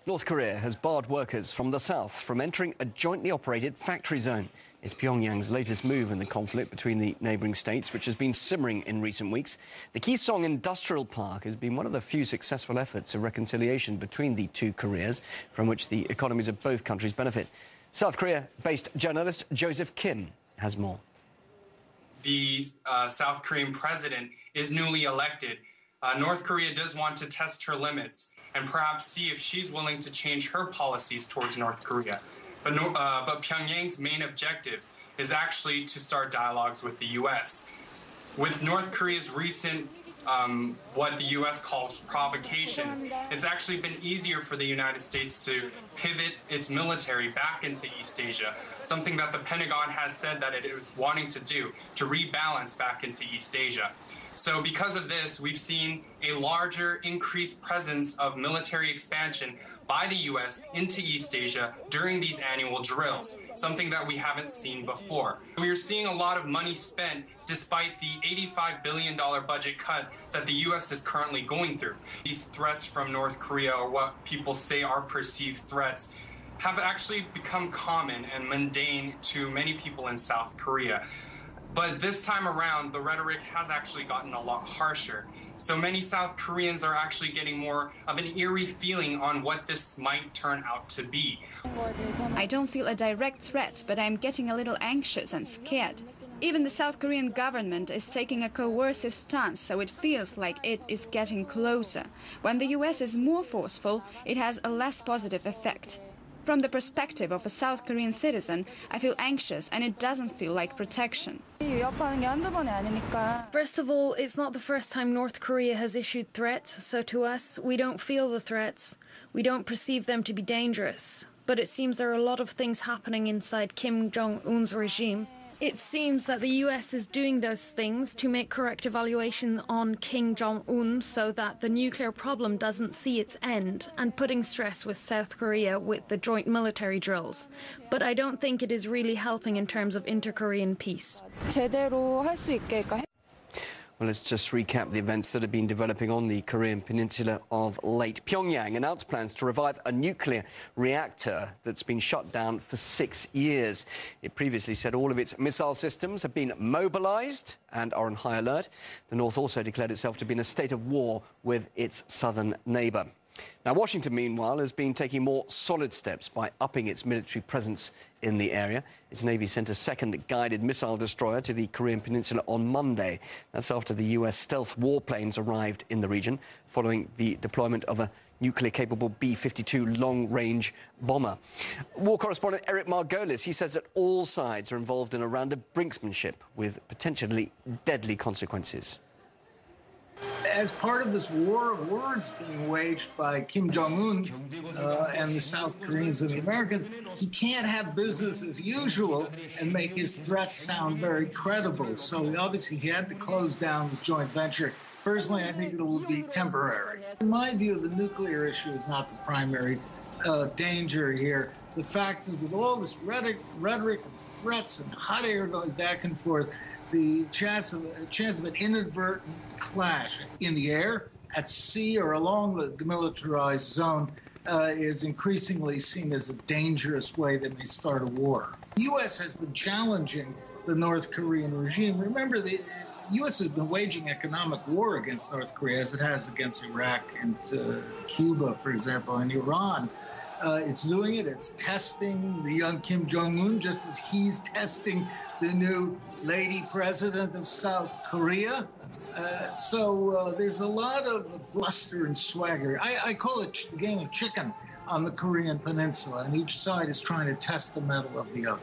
North Korea has barred workers from the south from entering a jointly operated factory zone. It's Pyongyang's latest move in the conflict between the neighbouring states, which has been simmering in recent weeks. The Collison Industrial Park has been one of the few successful efforts of reconciliation between the two Koreas, from which the economies of both countries benefit. South Korea-based journalist Joseph Kim has more. The South Korean president is newly elected. North Korea does want to test her limits and perhaps see if she's willing to change her policies towards North Korea. But Pyongyang's main objective is actually to start dialogues with the U.S. With North Korea's recent, what the U.S. calls provocations, it's actually been easier for the United States to pivot its military back into East Asia, something that the Pentagon has said that it is wanting to do, to rebalance back into East Asia. So because of this, we've seen a larger increased presence of military expansion by the U.S. into East Asia during these annual drills, something that we haven't seen before. We are seeing a lot of money spent despite the $85 billion budget cut that the U.S. is currently going through. These threats from North Korea, or what people say are perceived threats, have actually become common and mundane to many people in South Korea. But this time around, the rhetoric has actually gotten a lot harsher. So many South Koreans are actually getting more of an eerie feeling on what this might turn out to be. I don't feel a direct threat, but I'm getting a little anxious and scared. Even the South Korean government is taking a coercive stance, so it feels like it is getting closer. When the US is more forceful, it has a less positive effect. From the perspective of a South Korean citizen, I feel anxious and it doesn't feel like protection. First of all, it's not the first time North Korea has issued threats, so to us, we don't feel the threats. We don't perceive them to be dangerous. But it seems there are a lot of things happening inside Kim Jong-un's regime. It seems that the US is doing those things to make correct evaluation on Kim Jong-un so that the nuclear problem doesn't see its end, and putting stress with South Korea with the joint military drills. But I don't think it is really helping in terms of inter-Korean peace. Well, let's just recap the events that have been developing on the Korean peninsula of late. Pyongyang announced plans to revive a nuclear reactor that's been shut down for 6 years. It previously said all of its missile systems have been mobilized and are on high alert. The North also declared itself to be in a state of war with its southern neighbour. Now, Washington, meanwhile, has been taking more solid steps by upping its military presence in the area. Its Navy sent a second guided missile destroyer to the Korean peninsula on Monday. That's after the US stealth warplanes arrived in the region, following the deployment of a nuclear-capable B-52 long-range bomber. War correspondent Eric Margolis, he says that all sides are involved in a round of brinksmanship with potentially deadly consequences. As part of this war of words being waged by Kim Jong-un and the South Koreans and the Americans, he can't have business as usual and make his threats sound very credible. So obviously he had to close down this joint venture. Personally, I think it will be temporary. In my view, the nuclear issue is not the primary danger here. The fact is, with all this rhetoric and threats and hot air going back and forth, the chance of an inadvertent clash in the air, at sea, or along the demilitarized zone is increasingly seen as a dangerous way that may start a war. The U.S. has been challenging the North Korean regime. Remember, the U.S. has been waging economic war against North Korea, as it has against Iraq and Cuba, for example, and Iran. It's doing it. It's testing the young Kim Jong-un, just as he's testing the new lady president of South Korea. So there's a lot of bluster and swagger. I call it the game of chicken on the Korean peninsula, and each side is trying to test the mettle of the other.